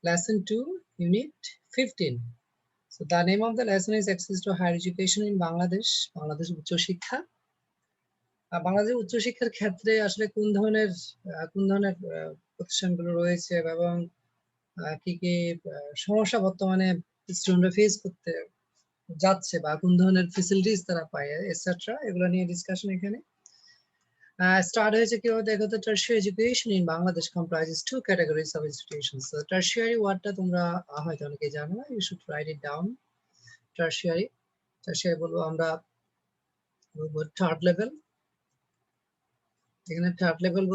Lesson 2, Unit 15. So the name of the lesson is Access to Higher Education in Bangladesh. Bangladesh উচ্চ শিক্ষা। বাংলাদেশের উচ্চ শিক্ষার ক্ষেত্রে আসলে কোন ধরনের প্রতিষ্ঠানগুলো রয়েছে এবং কি কি সমস্যা বর্তমানে স্টুডেন্টরা ফেস করতে যাচ্ছে বা কোন ধরনের ফ্যাসিলিটিস তারা পায় এটসেট্রা, এগুলো নিয়ে ডিসকাশন এখানে স্টার্ট হয়েছে কিভাবে দেখো তো। Tertiary education in Bangladesh comprises two categories of institutions. So tertiary ওয়ার্ডটা তোমরা হয়তো অনেকে জানো না, you should write it down. Tertiary বলবো আমরা থার্ড লেভেল। এখানে থার্ড লেভেল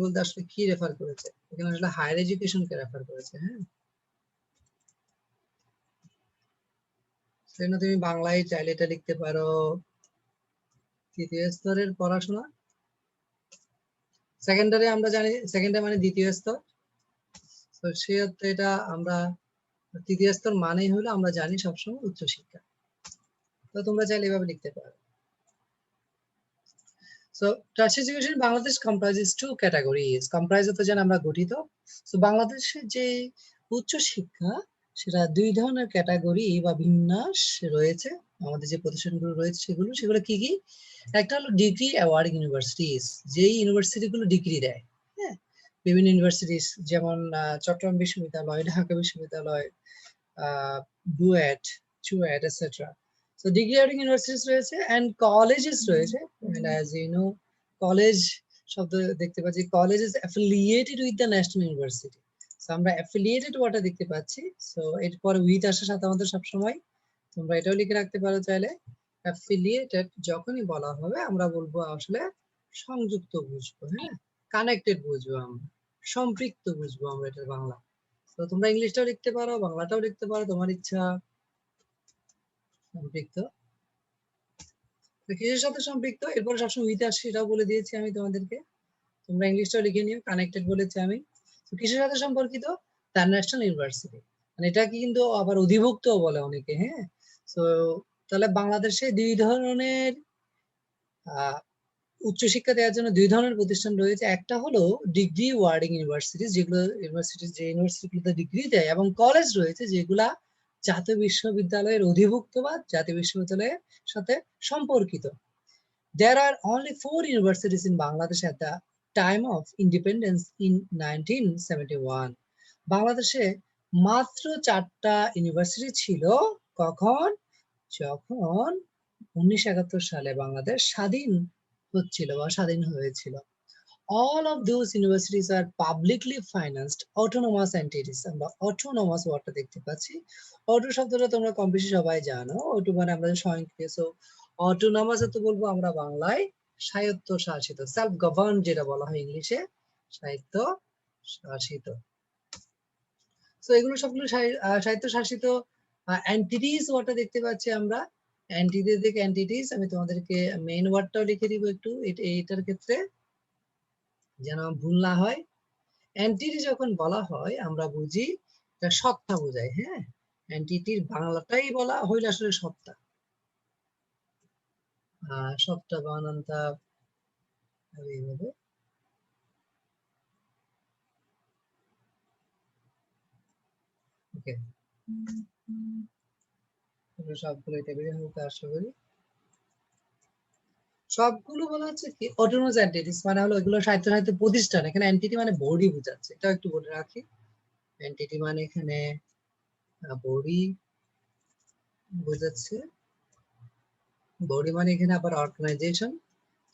বলতে আসলে কি রেফার করেছে, এখানে আসলে হায়ার এডুকেশনকে রেফার করেছে। হ্যাঁ, সেজন্য তুমি বাংলায় চাইলে এটা লিখতে পারো তৃতীয় স্তরের পড়াশোনা। সেকেন্ডারি আমরা জানি সেকেন্ডারি মানে দ্বিতীয় স্তর, তো সেই অর্থে এটা আমরা তৃতীয় স্তর মানেই হলো আমরা জানি সবসময় উচ্চশিক্ষা, তো তোমরা চাইলে এভাবে লিখতে পারো। So tertiary education in Bangladesh comprises two categories. Comprise হতে জানি আমরা গঠিত। So বাংলাদেশে যে উচ্চ শিক্ষা সেটা দুই ধরনের ক্যাটাগরি বা বিন্যাস রয়েছে। আমাদের যে প্রতিষ্ঠানগুলো রয়েছে সেগুলো কি কি? একটা হলো ডিগ্রি অ্যাওয়ার্ডিং ইউনিভার্সিটিস, যেই ইউনিভার্সিটিগুলো ডিগ্রি দেয়। হ্যাঁ, বিভিন্ন ইউনিভার্সিটিস যেমন চট্টগ্রাম বিশ্ববিদ্যালয়, ঢাকা বিশ্ববিদ্যালয়, BUET, CUET, etcetera. So degree awarding universities রয়েছে and colleges রয়েছে, and as you know college শব্দ দেখতে পাচ্ছি, college is affiliated with the national university. So আমরা affiliated ওয়াটা দেখতে পাচ্ছি, so এরপর with আসার সাথে আমাদের সবসময় তোমরা এটাও লিখে রাখতে পারো চাইলে। affiliated যখনই বলা হবে আমরা বলবো আসলে সংযুক্ত বুঝবো, হ্যাঁ, কানেক্টেড বুঝবো, আমরা সম্পৃক্ত বুঝবো আমরা এটা বাংলা। তো তোমরা ইংলিশটাও লিখতে পারো, বাংলাটাও লিখতে পারো, তোমার ইচ্ছা। সম্পৃক্ত কিসের সাথে সম্পৃক্ত, এরপরে সবসময় উইথ আসছে সেটাও বলে দিয়েছি আমি তোমাদেরকে, তোমরা ইংলিশটাও লিখে নিও। কানেক্টেড বলেছি আমি, তো কিসের সাথে সম্পর্কিত? তার ন্যাশনাল ইউনিভার্সিটি, মানে এটা কিন্তু আবার অধিভুক্ত বলে অনেকে। হ্যাঁ, তো তাহলে বাংলাদেশে দুই ধরনের উচ্চশিক্ষা দেওয়ার জন্য দুই ধরনের প্রতিষ্ঠান রয়েছে। একটা হলো ডিগ্রি ওয়ার্ডিং ইউনিভার্সিটি, যেগুলো ইউনিভার্সিটিগুলোতে ডিগ্রি দেয়, এবং কলেজ রয়েছে যেগুলা জাতীয় বিশ্ববিদ্যালয়ের অধিভুক্ত বা জাতীয় বিশ্ববিদ্যালয়ের সাথে সম্পর্কিত। There are only 4 universities in Bangladesh at the time of independence in 1971. বাংলাদেশে মাত্র 4টা ইউনিভার্সিটি ছিল। কখন? যখন 1971 সালে বাংলাদেশ স্বাধীন হচ্ছিল বা স্বাধীন হয়েছিল। All of those universities are publicly financed autonomous entities. আমরা autonomous ওয়ার্ডটা দেখতে পাচ্ছি। অটো শব্দটা তোমরা কম বেশি সবাই জানো। অটো মানে আমরা স্বয়ংক্রিয়, সো অটোনমাস তো বলবো আমরা বাংলায় স্বায়ত্ত শাসিত, সেলফ গভর্ন যেটা বলা হয় ইংলিশে, স্বায়ত্ত শাসিত। সো এগুলো সবগুলো স্বায়ত্ত শাসিত এন্টিটিস ওয়ার্ডটা দেখতে পাচ্ছি আমরা। এন্টিটিস আমি তোমাদেরকে মেইন ওয়ার্ডটাও লিখে দিব একটু এটার ক্ষেত্রে যেন ভুল না হয়। এন্টিটি যখন বলা হয় আমরা বুঝি এটা সত্তা বোঝায়। হ্যাঁ, এন্টিটির বাংলাটাই বলা হইলে আসলে সত্তা। সত্তা বানানটা এইভাবে। ওকে, সবগুলো টেবিলে হতে আশা করি। সবগুলো বলা হচ্ছে কি অটোনোমাস এন্টিটিস, মানে হলো এগুলো সাহিত্য প্রতিষ্ঠান। এখানে এন্টিটি মানে বডি বোঝাচ্ছে, এটা একটু বলে রাখি। এন্টিটি মানে এখানে বডি বোঝাচ্ছে। বডি মানে এখানে আবার অর্গানাইজেশন,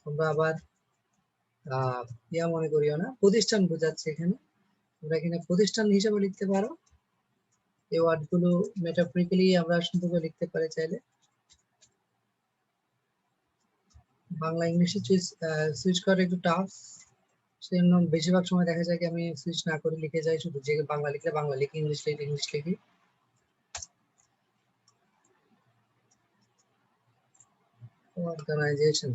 তোমরা আবার ইয়া মনে করিও না, প্রতিষ্ঠান বোঝাচ্ছে এখানে। তোমরা এখানে প্রতিষ্ঠান হিসেবে লিখতে পারো। এই ওয়ার্ডগুলো মেটাফরিক্যালি আমরা সুন্দর করে লিখতে পারি চাইলে। বাংলা ইংলিশে সুইচ করা একটু টাফ, সেজন্য বেশিরভাগ সময় দেখা যায় কি আমি সুইচ না করে লিখে যাই, শুধু যে বাংলা লিখলে বাংলা লিখি, ইংলিশ লিখলে ইংলিশ লিখি। অর্গানাইজেশন,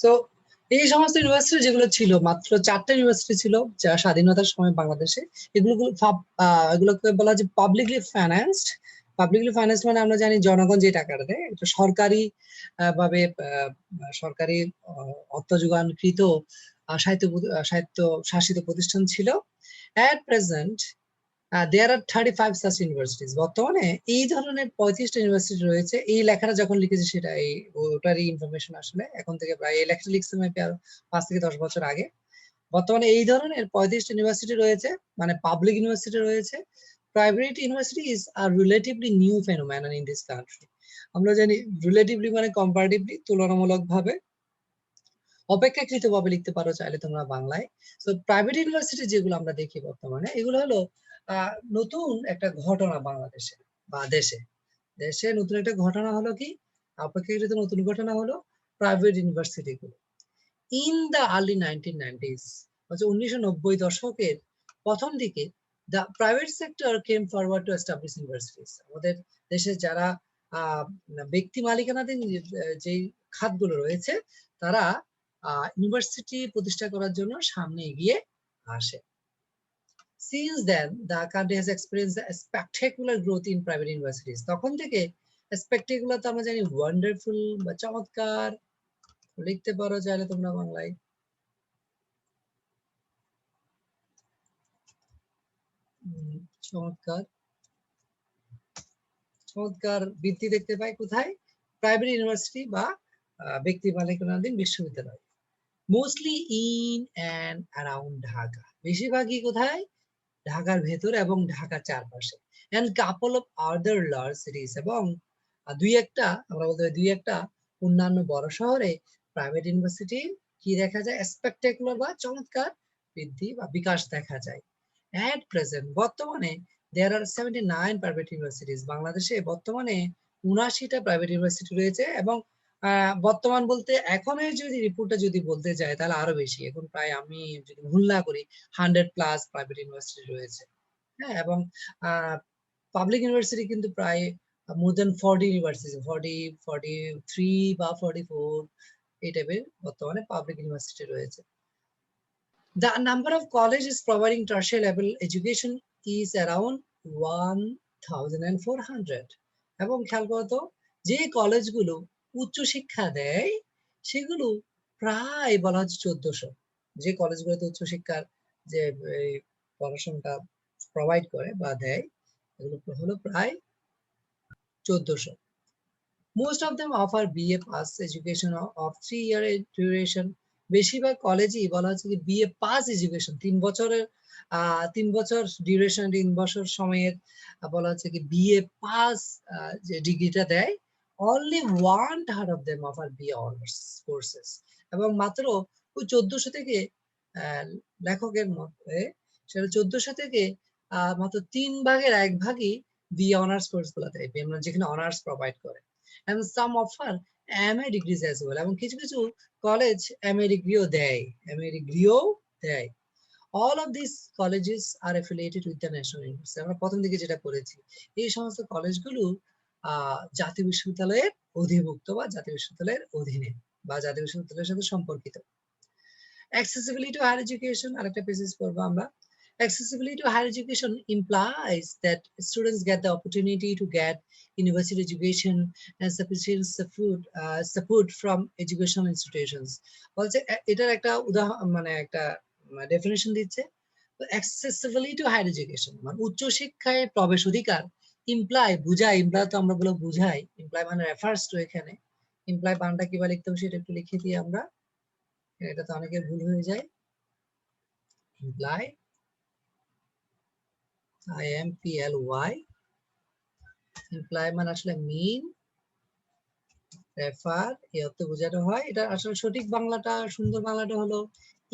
সো এই সমস্ত ইউনিভার্সিটি যেগুলো ছিল, মাত্র 4টা ইউনিভার্সিটি ছিল যা স্বাধীনতার সময় বাংলাদেশে। এগুলোকে বলা হয় পাবলিকলি ফাইন্যান্সড। পাবলিকলি ফাইন্যান্সড মানে আমরা জানি জনগণ যে টাকাটা দেয়, এটা সরকারি ভাবে সরকারি অর্থ যোগানকৃত সাহিত্য শাসিত প্রতিষ্ঠান ছিল। At present there are 35 such universities. বর্তমানে এই ধরনের 35টা ইউনিভার্সিটি রয়েছে। এই লেখাটা যখন লিখেছে সেটা ওটারই ইনফরমেশন আসলে, এখন থেকে প্রায় এই লেখাটা লিখছে মেবি আর 5 থেকে 10 বছর আগে। বর্তমানে এই ধরনের 35টা ইউনিভার্সিটি রয়েছে, মানে পাবলিক ইউনিভার্সিটি রয়েছে। Private universities are relatively new phenomenon in this country. আমরা জানি রিলেটিভলি মানে কম্পারেটিভলি, তুলনামূলকভাবে, অপেক্ষাকৃতভাবে লিখতে পারো চাইলে তোমরা বাংলায়। তো প্রাইভেট ইউনিভার্সিটি যেগুলো আমরা দেখি বর্তমানে, এগুলো হলো নতুন একটা ঘটনা বাংলাদেশে বা দেশে। দেশে নতুন একটা ঘটনা হলো কি, অপেক্ষাকৃত নতুন ঘটনা হলো প্রাইভেট ইউনিভার্সিটি গুলো। ইন দ্য আর্লি 1990s, 1990 দশকের প্রথম দিকে, the private sector came forward to establish universities. আমাদের দেশে যারা ব্যক্তি মালিকানাধীন যে খাতগুলো রয়েছে, তারা ইউনিভার্সিটি প্রতিষ্ঠা করার জন্য সামনে এগিয়ে আসে। Since then, the country has experienced a spectacular growth in private universities. তখন থেকে spectacular তো আমরা জানি ওয়ান্ডারফুল বা চমৎকার, লিখতে পারো চাইলে তোমরা বাংলায়। চমৎকার, চমৎকার বৃদ্ধি দেখতে পাই কোথায়? প্রাইভেট ইউনিভার্সিটি বা ব্যক্তি মালিকানাধীন বিশ্ববিদ্যালয়। Mostly in and around Dhaka, বেশিরভাগই কোথায়? ঢাকার ভেতর এবং ঢাকার চারপাশে। And couple of other large cities, এবং দুই একটা, আমরা বলতে পারি দুই একটা অন্যান্য বড় শহরে প্রাইভেট ইউনিভার্সিটি কি দেখা যায়? স্পেকটাকুলার বা চমৎকার বৃদ্ধি বা বিকাশ দেখা যায়। এট প্রেজেন্ট, বর্তমানে দেয়ার আর 79 প্রাইভেট ইউনিভার্সিটিজ। বাংলাদেশে বর্তমানে 79টা প্রাইভেট ইউনিভার্সিটি রয়েছে, এবং বর্তমান বলতে এখনের যদি রিপোর্টটা যদি বলতে যায় তাহলে আরো বেশি। এখন প্রায়, আমি যদি ভুল না করি, 100+ প্রাইভেট ইউনিভার্সিটি রয়েছে। হ্যাঁ, এবং পাবলিক ইউনিভার্সিটি কিন্তু প্রায় মোর দেন 40 ইউনিভার্সিটি, 43 বা 44 এই টাইপের বর্তমানে পাবলিক ইউনিভার্সিটি রয়েছে। The number of colleges providing tertiary level education is around 1400। এবং খেয়াল করো তো, যে কলেজগুলো উচ্চশিক্ষা দেয় সেগুলো প্রায় বলা হচ্ছে 1400। যে কলেজগুলোতে উচ্চশিক্ষার যে পড়াশোনাটা প্রোভাইড করে বা দেয়, এগুলো হলো প্রায় 1400। Most of them offer BA pass education of 3-year duration. বেশিরভাগ কলেজই বলা হচ্ছে কি BA পাস এডুকেশন, 3 বছর ডিউরেশন, 3 বছর সময়ের বলা হচ্ছে কি BA পাস যে ডিগ্রিটা দেয়। Only 1/3 of them offer BA honors courses, এবং মাত্র ওই 1400 থেকে লেখকের মতে সেটা 1400 থেকে মাত্র 1/3 BA অনার্স কোর্স গুলো দেয়, যেখানে অনার্স প্রোভাইড করে। And some offer MA degrees as well, এবং কিছু কিছু কলেজ MA ডিগ্রিও দেয়, দেয়। All of these colleges are affiliated with the national university. আমরা প্রথম দিকে যেটা করেছি, এই সমস্ত কলেজগুলো জাতীয় বিশ্ববিদ্যালয়ের অধিভুক্ত বা জাতীয় বিশ্ববিদ্যালয়ের অধীনে বা জাতীয় বিশ্ববিদ্যালয়ের সাথে সম্পর্কিত। Accessibility to higher education, আরেকটা পেজেস পড়বো আমরা। Accessibility to higher education implies that students get the opportunity to get university education and sufficient support from educational institutions. বলছে এটার একটা উদাহরণ, মানে একটা ডেফিনিশন দিচ্ছে। accessibility to higher education মানে উচ্চ শিক্ষায় প্রবেশ অধিকার। ইমপ্লাই বুঝায়, ইমপ্লাই তো আমরা বলে বুঝাই, ইমপ্লাই মানে রেফার্স টু। এখানে ইমপ্লাই বানটা কিভাবে লিখতে হবে সেটা একটু লিখে দিই আমরা, এটা তো অনেকের ভুল হয়ে যায়। ইমপ্লাই, IMPLY, ইমপ্লাই মানে আসলে মিন, রেফার, এই অর্থে বোঝানো হয়। এটা আসলে সঠিক বাংলাটা, সুন্দর বাংলাটা হলো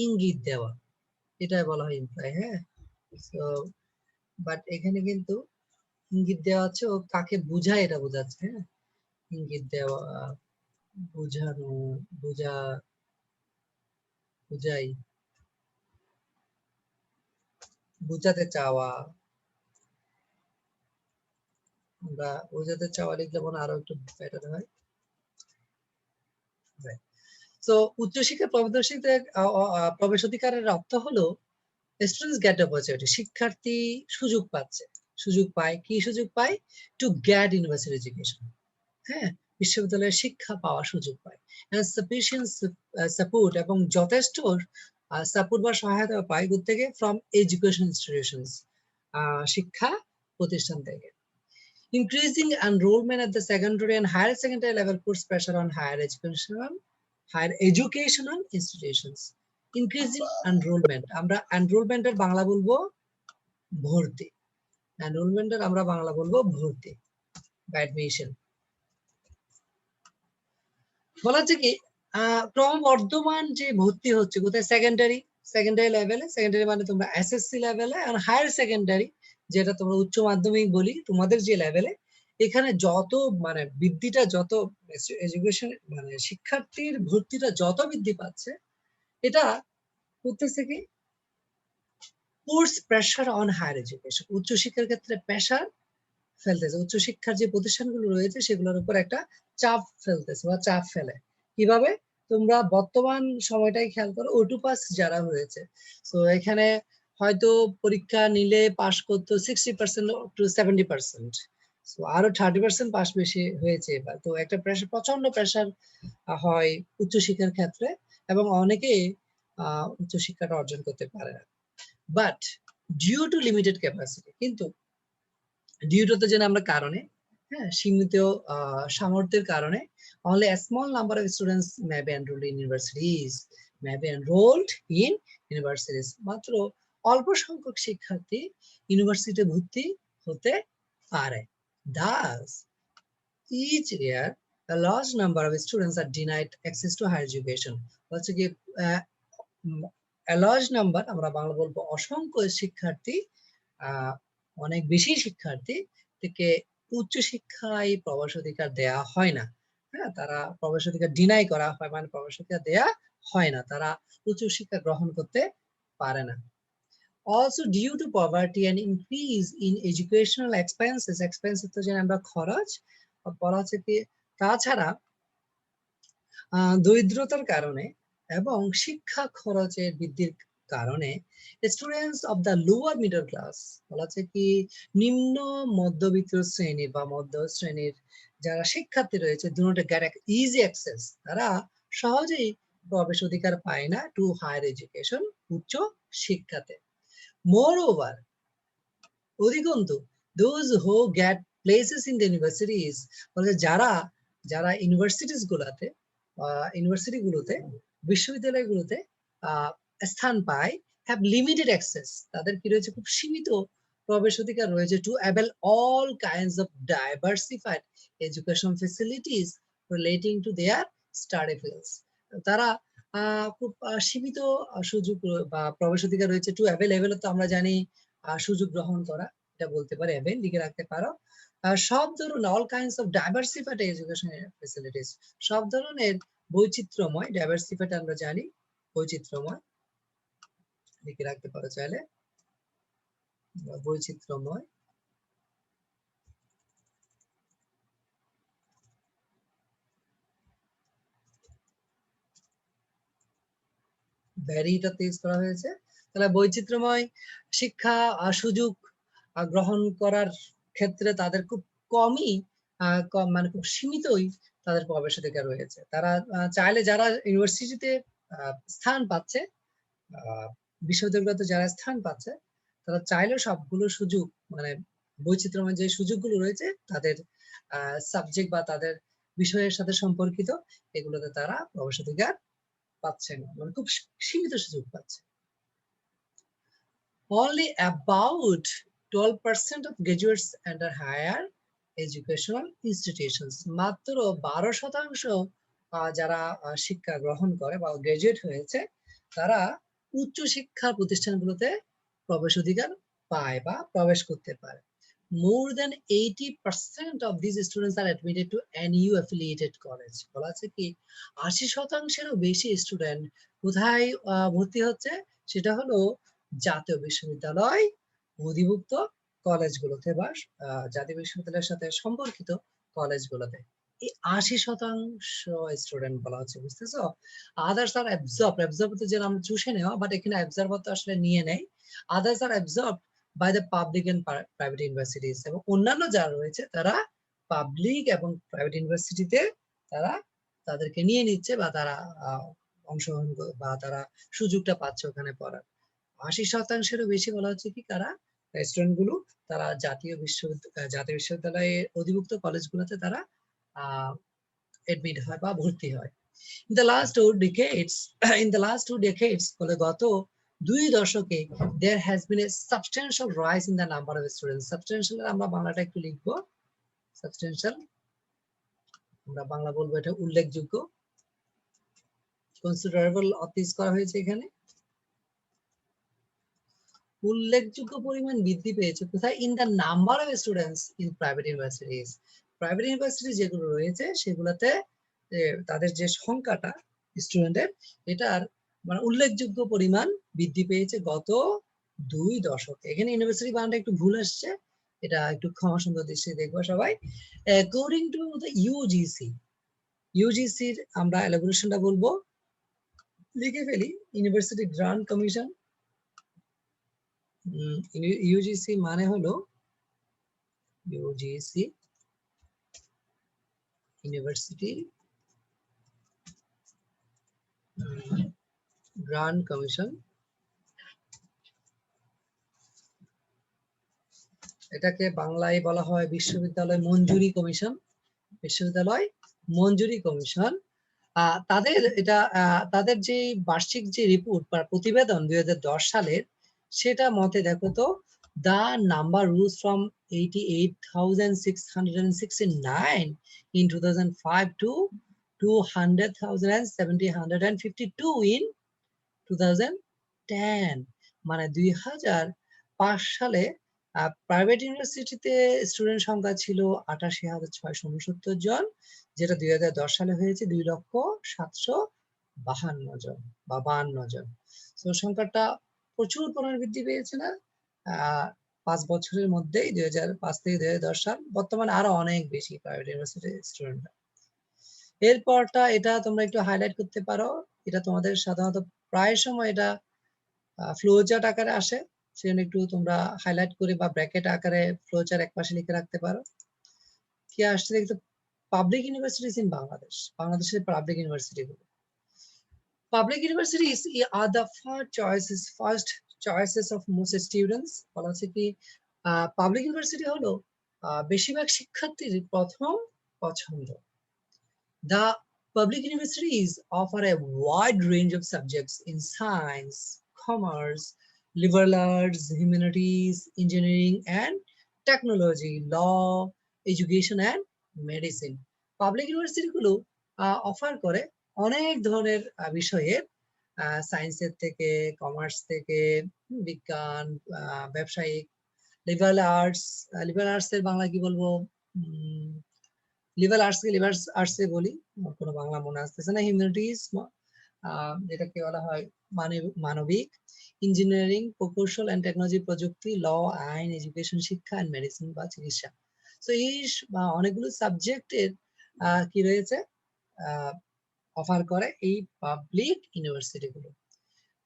ইঙ্গিত দেওয়া, এটাই বলা হয় ইমপ্লাই। হ্যাঁ, সো বাট এখানে কিন্তু ইঙ্গিত দেওয়া হচ্ছে ও কাকে বুঝায় এটা বোঝাচ্ছে। হ্যাঁ, ইঙ্গিত দেওয়া, বুঝানো, বুঝাই, বুঝাতে চাওয়া। আমরা বোঝাতে চাওয়া লিখলে মনে আরো একটু বেটার হয়। তো উচ্চশিক্ষা প্রবেশ অধিকারের অর্থ হলো স্টুডেন্টস গেট অপরচুনিটি, শিক্ষার্থী সুযোগ পাচ্ছে, সুযোগ পায়, কি সুযোগ পায়? টু গেট ইউনিভার্সিটি এডুকেশন, হ্যাঁ, বিশ্ববিদ্যালয়ের শিক্ষা পাওয়ার সুযোগ পায়। সাফিসিয়েন্ট সাপোর্ট, এবং যথেষ্ট সাপোর্ট বা সহায়তা পায় থেকে ফ্রম এডুকেশন ইনস্টিটিউশনস, শিক্ষা প্রতিষ্ঠান থেকে। Increasing enrollment at the secondary and higher secondary level puts pressure on higher educational institutions. Increasing enrollment, আমরা enrollment-এর বাংলা বলবো ভর্তি, enrollment-এর আমরা বাংলা বলবো ভর্তি বা admission। বলা হচ্ছে কি ক্রমবর্ধমান যে ভর্তি হচ্ছে কোথায়? সেকেন্ডারি লেভেলে, সেকেন্ডারি মানে তোমরা এসএসসি লেভেলে, আর হায়ার সেকেন্ডারি যেটা তোমরা উচ্চ মাধ্যমিক বলি, তোমাদের যে লেভেলে, এখানে যত মানে বৃদ্ধিটা, যত এডুকেশন মানে শিক্ষার্থীর ভর্তিটা যত বৃদ্ধি পাচ্ছে, এটা করতেছে কি puts pressure on higher education, উচ্চশিক্ষার ক্ষেত্রে প্রেসার ফেলতেছে, উচ্চশিক্ষার যে প্রতিষ্ঠানগুলো রয়েছে সেগুলোর উপর একটা চাপ ফেলতেছে বা চাপ ফেলে। কিভাবে? তোমরা বর্তমান সময়টাই খেয়াল করো, O2 পাস যারা হয়েছে, তো এখানে হয়তো পরীক্ষা নিলে পাস করতো 60% টু 70%, তো আরো 30% পাস বেশি হয়েছে এবার। তো একটা প্রেসার, প্রচন্ড প্রেসার হয় উচ্চশিক্ষার ক্ষেত্রে, এবং অনেকে উচ্চশিক্ষাটা অর্জন করতে পারে না। But due to limited capacity, কিন্তু ডিউটোতে যেন আমরা কারণে, হ্যাঁ, সীমিত সামর্থ্যের কারণে only a small number of students may be enrolled in universities, মাত্র অল্প সংখ্যক শিক্ষার্থী ইউনিভার্সিটিতে ভর্তি হতে পারে। Thus, each year a large number of students are denied access to higher education. হচ্ছে কি a large number, আমরা বাংলা বলবো অসংখ্য শিক্ষার্থী, অনেক বেশি শিক্ষার্থী থেকে উচ্চশিক্ষায় প্রবেশ অধিকার দেয়া হয় না, হ্যাঁ, তারা প্রবেশ অধিকার ডিনাই করা হয়, মানে প্রবেশ অধিকার দেয়া হয় না, তারা উচ্চশিক্ষা গ্রহণ করতে পারে না। Also due to poverty and increase in educational expenses, তো জানি আমরা খরচ, বলা হচ্ছে কি তাছাড়া দরিদ্রতার কারণে এবং শিক্ষা খরচের বৃদ্ধির কারণে students of the lower middle class, বলা হচ্ছে কি নিম্ন মধ্যবিত্ত শ্রেণীর বা মধ্য শ্রেণীর যারা শিক্ষার্থী রয়েছে, do not get easy access, তারা সহজেই প্রবেশ অধিকার পায় না টু হায়ার এডুকেশন, উচ্চ শিক্ষাতে। Moreover, অধিকন্তু those who get places in the universities, বলে যারা ইউনিভার্সিটিস গুলাতে, বিশ্ববিদ্যালয়গুলোতে স্থান পায়, হ্যাভ লিমিটেড অ্যাক্সেস, তাদের কি রয়েছে? খুব সীমিত প্রবেশ অধিকার রয়েছে two avail all kinds of diversified education facilities relating to their study fields. তারা খুব সীমিত সুযোগ বা প্রবেশ অধিকার রয়েছে টু অ্যাভেল, তো আমরা জানি সুযোগ গ্রহণ করা, এটা বলতে পারে অ্যাভেল, লিখে রাখতে পারো। সব ধরনের all kinds of diversified education facilities, সব ধরনের বৈচিত্র্যময়, ডাইভার্সিফাইড আমরা জানি বৈচিত্র্যময়, লিখে রাখতে পারো চাইলে, বৈচিত্র্যময়, ভ্যারিটা ইউজ করা হয়েছে। তাহলে বৈচিত্র্যময় শিক্ষা সুযোগ গ্রহণ করার ক্ষেত্রে তাদের খুব কমই, মানে খুব সীমিতই তাদের প্রবেশাধিকার রয়েছে। তারা চাইলে, যারা ইউনিভার্সিটিতে স্থান পাচ্ছে, বিশ্ববিদ্যালয়তে যারা স্থান পাচ্ছে, তারা চাইলেও সবগুলো সুযোগ, মানে বৈচিত্র্যময় যে সুযোগগুলো রয়েছে তাদের সাবজেক্ট বা তাদের বিষয়ের সাথে সম্পর্কিত, এগুলোতে তারা প্রবেশাধিকার পাচ্ছে না, মানে খুব সীমিত সুযোগ পাচ্ছে। Only about 12% of graduates enter higher educational institutions, মাত্র 12% যারা শিক্ষা গ্রহণ করে বা গ্রাজুয়েট হয়েছে, তারা উচ্চ শিক্ষা প্রতিষ্ঠানগুলোতে প্রবেশ অধিকার পায় বা প্রবেশ করতে পারে। More than 80% of these students are admitted to NU affiliated college, বলা আছে কি 80%-এরও বেশি স্টুডেন্ট কোথায় ভর্তি হচ্ছে? সেটা হলো জাতীয় বিশ্ববিদ্যালয় অধিভুক্ত কলেজগুলোতে বা জাতীয় বিশ্ববিদ্যালয়ের সাথে সম্পর্কিত কলেজগুলোতে। এই 80% স্টুডেন্ট বলা হচ্ছে, বুঝতেছো? আদার্স আর অ্যাবজর্ব তো যেটা আমরা চুষে নেওয়া, বাট এখানে অ্যাবজর্ব তো আসলে নিয়ে নেয়। Others are absorb by the public and private universities, এবং অন্যান্য যারা রয়েছে তারা পাবলিক এবং প্রাইভেট ইউনিভার্সিটিতে তারা তাদেরকে নিয়ে নিচ্ছে, বা তারা অংশগ্রহণ বা তারা সুযোগটা পাচ্ছে ওখানে পড়ার। 80%-এরও বেশি বলা হচ্ছে কি কারা স্টুডেন্ট গুলো তারা জাতীয় বিশ্ববিদ্যালয়ের অধিভুক্ত কলেজগুলোতে তারা এডমিট হয় বা ভর্তি হয়। In the last 2 decades, in the last 2 decades, বলে গত 2 দশকে there has been a substantial rise in the number of students. Substantial আমরা বাংলাটা একটু লিখবো। Substantial আমরা বাংলা বলবো এটা উল্লেখযোগ্য। Considerable অর্থ করা হয়েছে এখানে। উল্লেখযোগ্য পরিমাণ বৃদ্ধি পেয়েছে কোথায়? In the number of students in private universities. Private university যেগুলো রয়েছে সেগুলোতে তাদের যে সংখ্যাটা স্টুডেন্টের, এটার মানে উল্লেখযোগ্য পরিমাণ বৃদ্ধি পেয়েছে গত 2 দশকে। এখানে ইউনিভার্সিটি বানানটা একটু ভুল আসছে, এটা একটু ক্ষমা সুন্দর দৃষ্টিতে দেখবো সবাই। অ্যাকর্ডিং টু দ্য ইউজিসির আমরা এলাবোরেশনটা বলবো, লিখে ফেলি। ইউনিভার্সিটি গ্রান্ট কমিশন, ইউজিসি মানে হলো ইউজিসি ইউনিভার্সিটি গ্রান্ট কমিশন। এটাকে বাংলায় বলা হয় বিশ্ববিদ্যালয় মঞ্জুরি কমিশন। বিশ্ববিদ্যালয় মঞ্জুরি কমিশন তাদের যে বার্ষিক যে রিপোর্ট বা প্রতিবেদন 2010 সালের, সেটা মতে দেখো তো, the number rose from 88,669 in 2005 to 200,752 in 2010। মানে 2005 সালে প্রাইভেট ইউনিভার্সিটিতে স্টুডেন্ট সংখ্যা ছিল 88,669 জন, যেটা 2010 সালে হয়েছে 2,752,000 জন বা 52 জন। তো সংখ্যাটা প্রচুর পরিমাণে বৃদ্ধি পেয়েছে না 5 বছরের মধ্যেই, 2005 থেকে 2010 সাল। বর্তমানে আরো অনেক বেশি প্রাইভেট ইউনিভার্সিটি স্টুডেন্টরা। এরপরটা এটা তোমরা একটু হাইলাইট করতে পারো, এটা তোমাদের সাধারণত প্রায় সময় এটা ফ্লোচার্ট আকারে আসে, সেজন্য একটু তোমরা হাইলাইট করে বা ব্র্যাকেট আকারে ফ্লোচার্ট একপাশে লিখে রাখতে পারো। কি আসছে দেখতে, পাবলিক ইউনিভার্সিটিজ ইন বাংলাদেশ, বাংলাদেশের পাবলিক ইউনিভার্সিটি গুলো। Public universities are the first choices of most students। বলা হচ্ছে কি পাবলিক ইউনিভার্সিটি হলো বেশিরভাগ শিক্ষার্থীর প্রথম পছন্দ। The public universities offer a wide range of subjects in science, commerce, liberal arts, humanities, engineering and technology, law, education and medicine। Public university গুলো offer করে অনেক ধরনের বিষয়ের, সায়েন্সের থেকে, কমার্স থেকে, বিজ্ঞান, ব্যবসায়িক, লিবারাল আর্টস এর বাংলা কি বলবো, লিবারাল আর্টস এ বলি, কোনো বাংলা মনে আসতেছে না। হিউম্যানিটিজ যেটাকে বলা হয় মানবিক, ইঞ্জিনিয়ারিং, প্রকৌশল এন্ড টেকনোলজি, প্রযুক্তি, ল, আইন, এডুকেশন, শিক্ষা এন্ড মেডিসিন বা চিকিৎসা। তো এই অনেকগুলো সাবজেক্টের কি রয়েছে, অফার করে এই পাবলিক ইউনিভার্সিটি গুলো।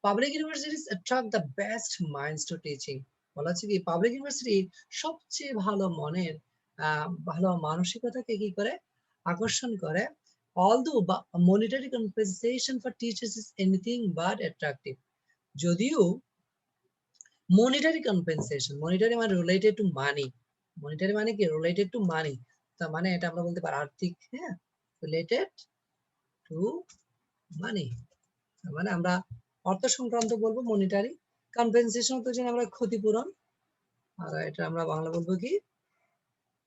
Public universities attract the best minds two teaching. বলা হচ্ছে কি পাবলিক ইউনিভার্সিটি সবচেয়ে ভালো মনের ভালো মানসিকতাকে কি করে আকর্ষণ করে। although monetary compensation for teachers is anything but attractive। যদিও monetary compensation, monetary মানে related to money, monetary মানে কি related to money, তার মানে এটা আমরা বলতে পারি আর্থিক, হ্যাঁ, related to money, মানে আমরা অর্থ সংক্রান্ত বলবো মনিটারি। কম্পেনসেশন তো জানি আমরা ক্ষতিপূরণ, আর এটা আমরা বাংলা বলবো কি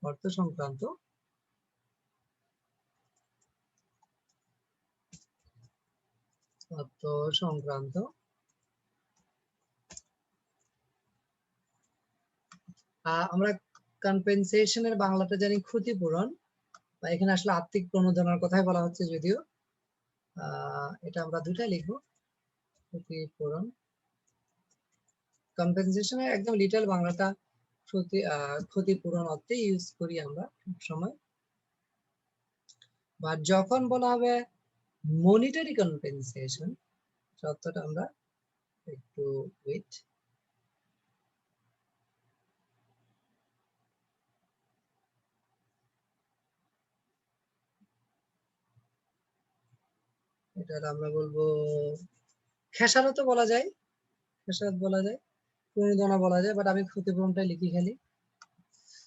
অর্থ সংক্রান্ত। অর্থ সংক্রান্ত আমরা কম্পেনসেশনের বাংলাটা জানি ক্ষতিপূরণ, বা এখানে আসলে আর্থিক প্রণোদনার কথাই বলা হচ্ছে, যদিও এটা আমরা দুটাই লিখবো, ক্ষতিপূরণ। কম্পেনসেশনের একদম লিটল বাংলাটা ক্ষতিপূরণ অর্থে ইউজ করি আমরা সব সময়। বা যখন বলা হবে মনিটারি কম্পেনসেশন, শব্দটা আমরা একটু ওয়েট, এটা আমরা বলবো খেসারত বলা যায়, খেসারত বলা যায়, প্রণোদনা বলা যায়, বাট আমি ক্ষতিপূরণটাই লিখি খালি।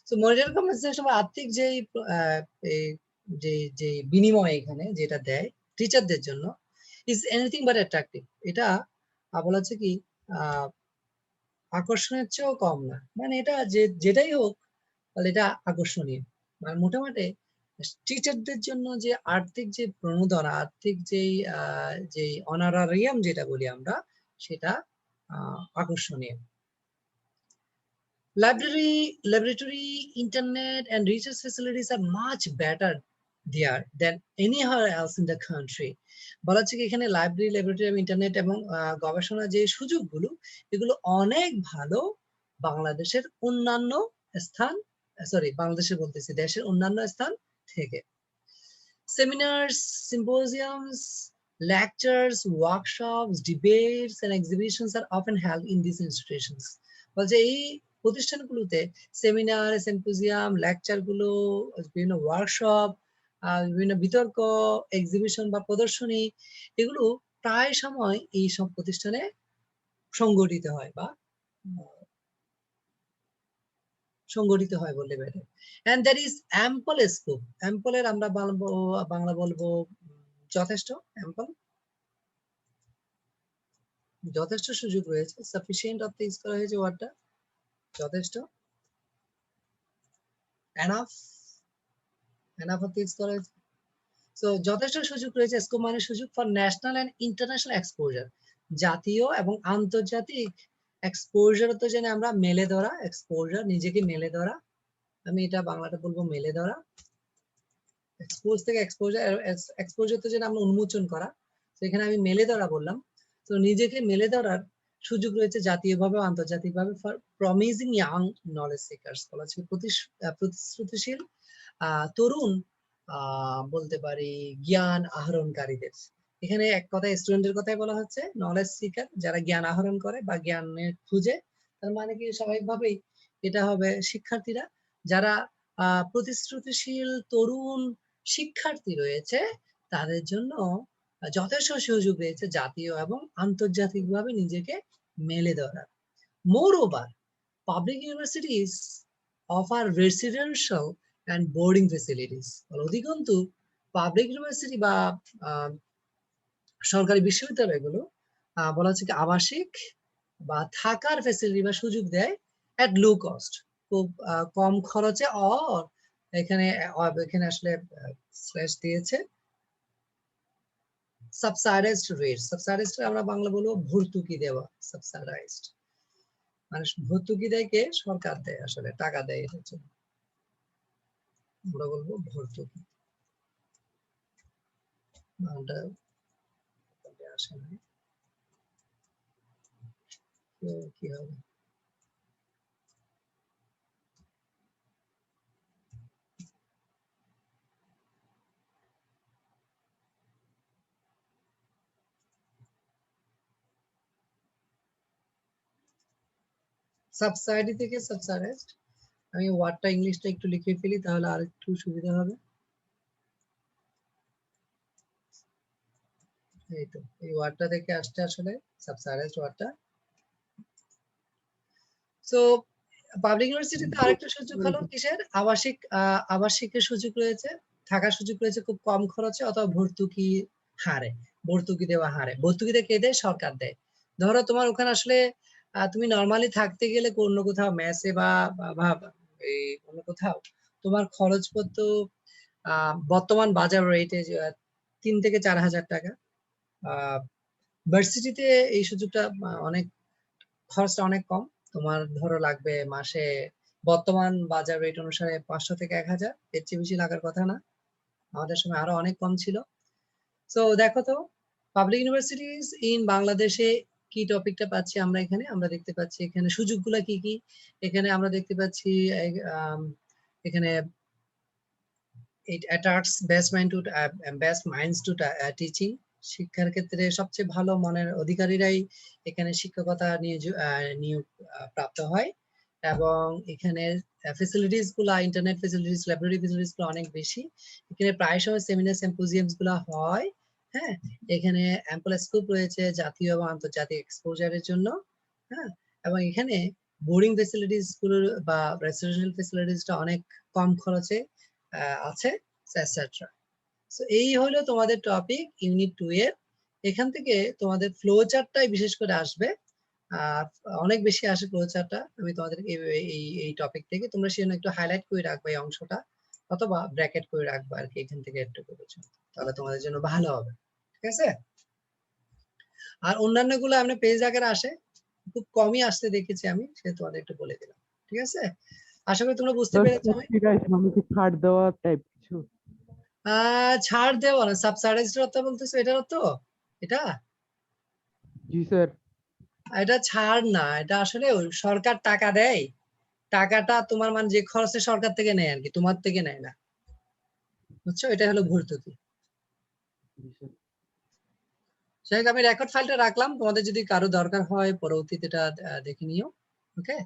তো মনিটারি কম্পেনসেশন বা আর্থিক যেই যে যে বিনিময় এখানে যেটা দেয় টিচারদের জন্য ইজ এনিথিং বাট অ্যাট্রাকটিভ। এটা বলা হচ্ছে কি আকর্ষণের চেয়েও কম না, মানে এটা যেটাই হোক তাহলে এটা আকর্ষণীয়। মানে মোটামুটি টিচারদের জন্য যে আর্থিক যে প্রণোদনা, আর্থিক যেই অনারারিয়াম যেটা বলি আমরা, সেটা আকর্ষণীয়। Library, laboratory, internet, and research facilities are much better there than anywhere else in the country. বলা হচ্ছে কি এখানে লাইব্রেরি, ল্যাবরেটরি, ইন্টারনেট এবং গবেষণার যে সুযোগগুলো, এগুলো অনেক ভালো বাংলাদেশের অন্যান্য স্থান, সরি বাংলাদেশের বলতেছি, দেশের অন্যান্য স্থান থেকে। Seminars, symposiums, lectures, workshops, debates, and exhibitions are often held in these institutions. বলছে এই প্রতিষ্ঠানগুলোতে সেমিনার, সিম্পোজিয়াম, লেকচার গুলো, বিভিন্ন ওয়ার্কশপ, বিভিন্ন বিতর্ক, এক্সিবিশন বা প্রদর্শনী, এগুলো প্রায় সময় এই সব প্রতিষ্ঠানে সংগঠিত হয় বা সংগঠিত হয় বললে বেড়ে। and there is ample scope, ample এর আমরা বাংলা বলবো যথেষ্ট, ample যথেষ্ট সুযোগ রয়েছে, সাফিসিয়েন্ট অর্থে ইউজ করা হয়েছে ওয়ার্ডটা, যথেষ্ট, এনাফ, এনাফ অর্থে ইউজ করা হয়েছে। সো যথেষ্ট সুযোগ রয়েছে, স্কোপ মানে সুযোগ for national and international exposure, জাতীয় এবং আন্তর্জাতিক এক্সপোজার তো জানি আমরা মেলে ধরা, এক্সপোজার নিজেকে মেলে ধরা, আমি এটা বাংলাটা বলবো মেলে ধরা, এক্সপোজ থেকে এক্সপোজার, এক্সপোজার তো যেটা আমরা উন্মোচন করা, সেখানে আমি মেলে ধরা বললাম। তো নিজেকে মেলে ধরার সুযোগ রয়েছে জাতীয়ভাবে আন্তর্জাতিকভাবে for promising young knowledge seekers, বলা হচ্ছে প্রতিশ্রুতিশীল তরুণ বলতে পারি জ্ঞান আহরণকারীদের। এখানে এক কথায় স্টুডেন্টের কথাই বলা হচ্ছে, নলেজ সিকার যারা জ্ঞান আহরণ করে বা জ্ঞানের খুঁজে, তার মানে কি স্বাভাবিকভাবেই এটা হবে শিক্ষার্থীরা, যারা প্রতিশ্রুতিশীল তরুণ শিক্ষার্থী রয়েছে, তাদের জন্য যথেষ্ট সুযোগ রয়েছে জাতীয় এবং আন্তর্জাতিকভাবে নিজেকে মেলে ধরার। Moreover, public universities offer residential and boarding facilities. অধিকন্তু পাবলিক ইউনিভার্সিটি বা সরকারি বিশ্ববিদ্যালয়গুলো বলা হচ্ছে কি আবাসিক বা থাকার ফ্যাসিলিটি বা সুযোগ দেয় at low cost, খুব কম খরচে, অর এখানে এখানে আসলে স্ল্যাশ দিয়েছে সাবসাইডাইজড রেট, সাবসাইডাইজড আমরা বাংলা বলবো ভর্তুকি দেওয়া, সাবসাইডাইজড মানে ভর্তুকি দেয় কে, সরকার দেয়, আসলে টাকা দেয়, এটার জন্য আমরা বলবো ভর্তুকি। বাংলাটা আসে না, কি হবে, সাবসাইডি থেকে সাবসাইডাইজড, আমি ওয়ার্ডটা ইংলিশটা একটু লিখে ফেলি তাহলে আর একটু সুবিধা হবে। এই তো এই ওয়ার্ডটা থেকে আসছে আসলে সাবসাইডাইজড ওয়ার্ডটা। সো পাবলিক ইউনিভার্সিটিতে আরেকটা সুযোগ হলো কিসের, আবাসিকের সুযোগ রয়েছে, থাকার সুযোগ রয়েছে খুব কম খরচে অথবা ভর্তুকি হারে, ভর্তুকি দেওয়া হারে। ভর্তুকিটা কে দেয়, সরকার দেয়। ধরো তোমার ওখানে আসলে তুমি নর্মালি থাকতে গেলে অন্য কোথাও মেসে বা এই অন্য কোথাও তোমার খরচপত্র বর্তমান বাজার রেটে 3 থেকে 4 হাজার টাকা। ভার্সিটিতে এই সুযোগটা অনেক, খরচটা অনেক কম, তোমার ধরো লাগবে মাসে বর্তমান বাজার রেট অনুসারে 500 থেকে 1000, এর চেয়ে বেশি লাগার কথা না, আমাদের সময় আরো অনেক কম ছিল। সো দেখো তো পাবলিক ইউনিভার্সিটিজ ইন বাংলাদেশে কি টপিকটা পাচ্ছি আমরা এখানে, আমরা দেখতে পাচ্ছি এখানে সুযোগগুলা কি কি, এখানে আমরা দেখতে পাচ্ছি এখানে it attracts best minds to teaching. শিক্ষার ক্ষেত্রে সবচেয়ে ভালো মনের অধিকারীরাই এখানে শিক্ষকতা নিয়োগ প্রাপ্ত হয় এবং এখানে ফ্যাসিলিটিস গুলা ইন্টারনেট ফ্যাসিলিটিস লাইব্রেরি ফ্যাসিলিটিস গুলো অনেক বেশি। এখানে প্রায় সময় সেমিনার সিম্পোজিয়ামস গুলা হয়। হ্যাঁ, এখানে অ্যাম্পল স্কোপ রয়েছে জাতীয় এবং আন্তর্জাতিক এক্সপোজারের জন্য। হ্যাঁ, এবং এখানে বোর্ডিং ফ্যাসিলিটিস গুলো বা রেসিডেন্সিয়াল ফ্যাসিলিটিসটা অনেক কম খরচে আছে এটসেট্রা। সো এই হলো তোমাদের টপিক ইউনিট 2 এর। এখান থেকে তোমাদের ফ্লো চার্টটাই বিশেষ করে আসবে, অনেক বেশি আসে ফ্লো চার্টটা। আমি তোমাদের এই টপিক থেকে তোমরা সেজন্য একটু হাইলাইট করে রাখবে এই অংশটা, অথবা ব্র্যাকেট করে রাখবে আর কি এখান থেকে একটু করেছো, তাহলে তোমাদের জন্য ভালো হবে। ঠিক আছে, আর অন্যান্য গুলো আমরা পেজ আকারে আসে, খুব কমই আসতে দেখেছি আমি, সে তোমাদের একটু বলে দিলাম। ঠিক আছে, আশা করি তোমরা বুঝতে পেরেছো। ঠিক আছে, আমি কি ছাড় দেওয়া টাইপ কিছু? ছাড় দেওয়া না, সাবসাইডের অর্থ বলতেছো এটার অর্থ? এটা জি স্যার। এটা ছাড় না, এটা আসলে সরকার টাকা দেয়, টাকাটা তোমার মানে যে খরচে সরকার থেকে নেয় আর কি, তোমার থেকে নেয় না, বুঝছো? এটা হলো ভর্তুকি। আমি রেকর্ড ফাইলটা রাখলাম, তোমাদের যদি কারো দরকার হয় পরবর্তীতে এটা দেখে নিও। ওকে।